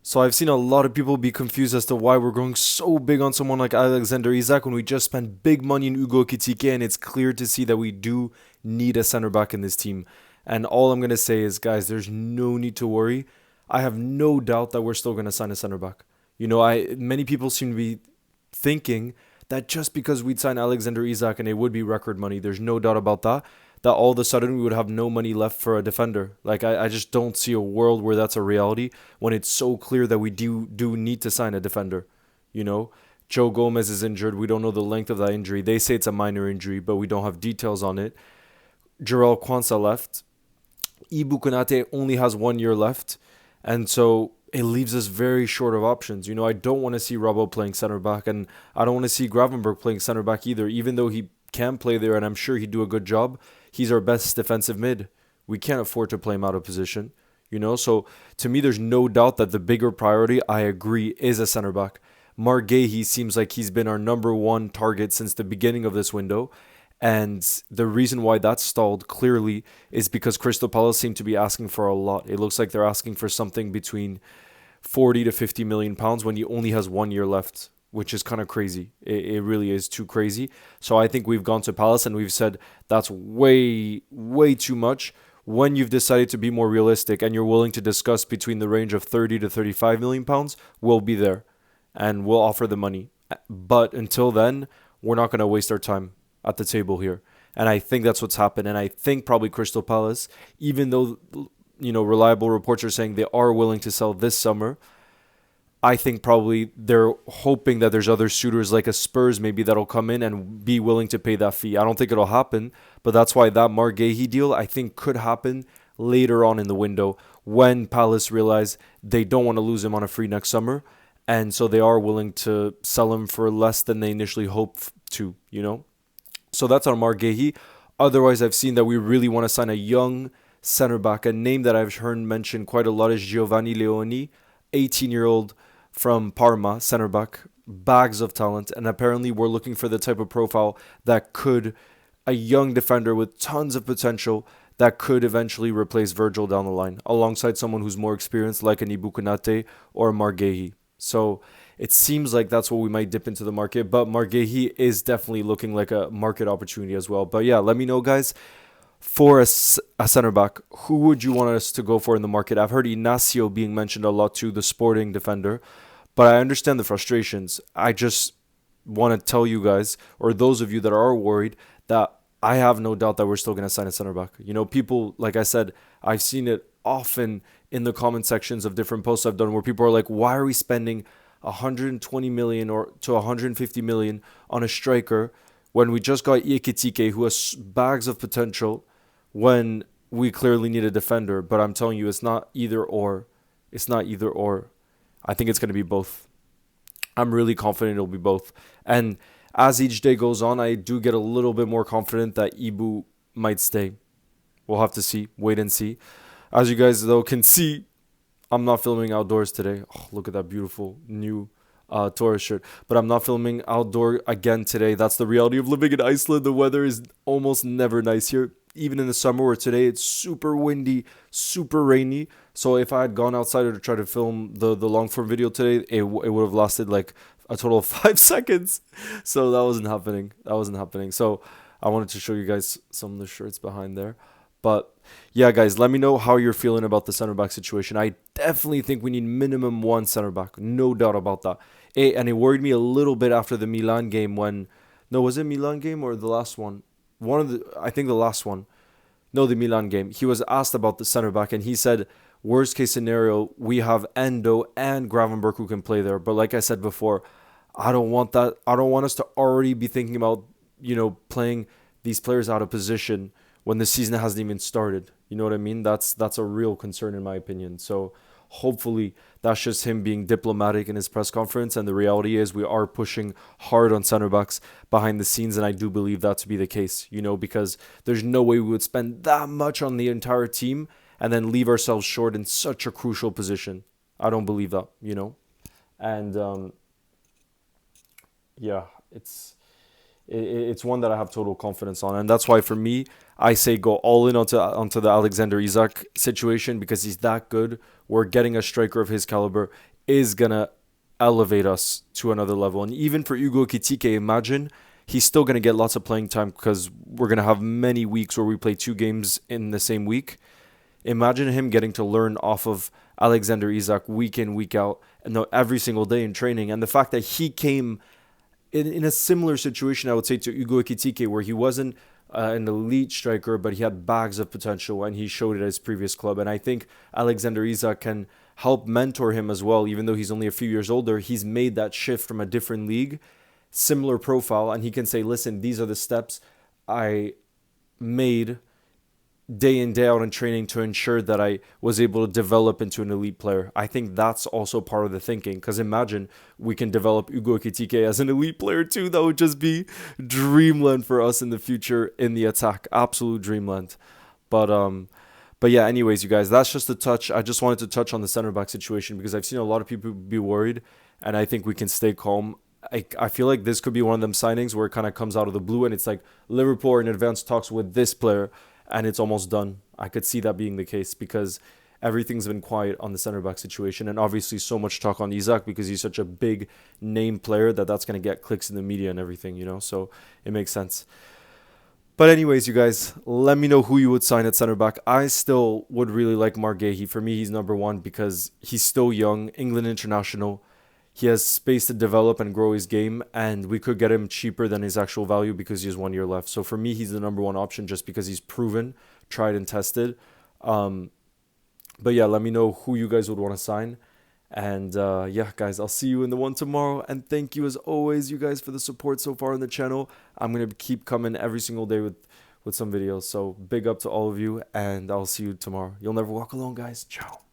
So I've seen a lot of people be confused as to why we're going so big on someone like Alexander Isak when we just spent big money in Ugo Kitike, and it's clear to see that we do need a center back in this team. And all I'm gonna say is, guys, there's no need to worry. I have no doubt that we're still gonna sign a center back. I many people seem to be thinking that just because we'd sign Alexander Isak and it would be record money, there's no doubt about that, that all of a sudden we would have no money left for a defender. Like, I just don't see a world where that's a reality when it's so clear that we do need to sign a defender. You know, Joe Gomez is injured. We don't know the length of that injury. They say it's a minor injury, but we don't have details on it. Jarrell Quansah left. Ibu Konate only has 1 year left. And so it leaves us very short of options. I don't want to see Robbo playing center back, and I don't want to see Gravenberg playing center back either, even though he can play there and I'm sure he'd do a good job. He's our best defensive mid. We can't afford to play him out of position. So to me, there's no doubt that the bigger priority, I agree, is a center back. Mark Gahey seems like he's been our number one target since the beginning of this window. And the reason why that's stalled clearly is because Crystal Palace seem to be asking for a lot. It looks like they're asking for something between 40 to 50 million pounds when he only has 1 year left, which is kind of crazy. It really is too crazy. So I think we've gone to Palace and we've said that's way, way too much. When you've decided to be more realistic and you're willing to discuss between the range of 30 to 35 million pounds, we'll be there and we'll offer the money. But until then, we're not going to waste our time at the table here. And I think that's what's happened. And I think probably Crystal Palace, even though reliable reports are saying they are willing to sell this summer, I think probably they're hoping that there's other suitors like a Spurs maybe that'll come in and be willing to pay that fee. I don't think it'll happen, but that's why that Mark Gahey deal I think could happen later on in the window when Palace realize they don't want to lose him on a free next summer. And so they are willing to sell him for less than they initially hoped to. So that's on Mark Gahey. Otherwise, I've seen that we really want to sign a young center back. A name that I've heard mentioned quite a lot is Giovanni Leoni, 18-year-old from Parma, center back, bags of talent. And apparently we're looking for the type of profile that could, a young defender with tons of potential that could eventually replace Virgil down the line, alongside someone who's more experienced like an Ibu Konate or a Mark Gahey. So it seems like that's what we might dip into the market, but Mark Gahey is definitely looking like a market opportunity as well. But yeah, let me know, guys. For a center back, who would you want us to go for in the market? I've heard Inacio being mentioned a lot too, the Sporting defender, but I understand the frustrations. I just want to tell you guys, or those of you that are worried, that I have no doubt that we're still going to sign a center back. People, like I said, I've seen it often in the comment sections of different posts I've done where people are like, why are we spending 120 million or to 150 million on a striker when we just got Ekitike, who has bags of potential, when we clearly need a defender? But I'm telling you, it's not either or. It's not either or. I think it's going to be both. I'm really confident it'll be both. And as each day goes on, I do get a little bit more confident that Ibu might stay. We'll have to see. Wait and see. As you guys, though, can see, I'm not filming outdoors today. Oh, look at that beautiful new Taurus shirt. But I'm not filming outdoor again today. That's the reality of living in Iceland. The weather is almost never nice here. Even in the summer, where today it's super windy, super rainy. So if I had gone outside to try to film the long form video today, it would have lasted like a total of 5 seconds. So that wasn't happening. So I wanted to show you guys some of the shirts behind there. But yeah, guys, let me know how you're feeling about the center back situation. I definitely think we need minimum one center back. No doubt about that. And it worried me a little bit after the Milan game was it Milan game or the last one? I think the last one. No, the Milan game. He was asked about the center back and he said, worst case scenario, we have Endo and Gravenberg who can play there. But like I said before, I don't want that. I don't want us to already be thinking about, playing these players out of position when the season hasn't even started. You know what I mean? That's a real concern in my opinion. So hopefully that's just him being diplomatic in his press conference. And the reality is we are pushing hard on center backs behind the scenes. And I do believe that to be the case, because there's no way we would spend that much on the entire team and then leave ourselves short in such a crucial position. I don't believe that. And yeah, it's one that I have total confidence on, and that's why for me, I say go all in onto the Alexander Isak situation because he's that good. We're getting a striker of his caliber is gonna elevate us to another level, and even for Ugo Kitike, imagine he's still gonna get lots of playing time because we're gonna have many weeks where we play 2 games in the same week. Imagine him getting to learn off of Alexander Isak week in, week out, and every single day in training. And the fact that he came in a similar situation, I would say, to Ugo Ekitike, where he wasn't an elite striker, but he had bags of potential and he showed it at his previous club. And I think Alexander Isak can help mentor him as well, even though he's only a few years older. He's made that shift from a different league, similar profile, and he can say, listen, these are the steps I made day in, day out in training to ensure that I was able to develop into an elite player. I think that's also part of the thinking, because imagine we can develop Ugo Ekitike as an elite player too. That would just be dreamland for us in the future in the attack. Absolute dreamland. But yeah, anyways, you guys, that's just a touch. I just wanted to touch on the center back situation because I've seen a lot of people be worried, and I think we can stay calm. I feel like this could be one of them signings where it kind of comes out of the blue and it's like Liverpool are in advanced talks with this player and it's almost done. I could see that being the case because everything's been quiet on the center back situation, and obviously so much talk on Isak because he's such a big name player that's going to get clicks in the media and everything, so it makes sense. But anyways, you guys, let me know who you would sign at center back. I still would really like Marguehi. For me, he's number one because he's still young, England international. He has space to develop and grow his game, and we could get him cheaper than his actual value because he has 1 year left. So for me, he's the number one option just because he's proven, tried and tested. But yeah, let me know who you guys would want to sign. And yeah, guys, I'll see you in the one tomorrow. And thank you as always, you guys, for the support so far on the channel. I'm going to keep coming every single day with some videos. So big up to all of you, and I'll see you tomorrow. You'll never walk alone, guys. Ciao.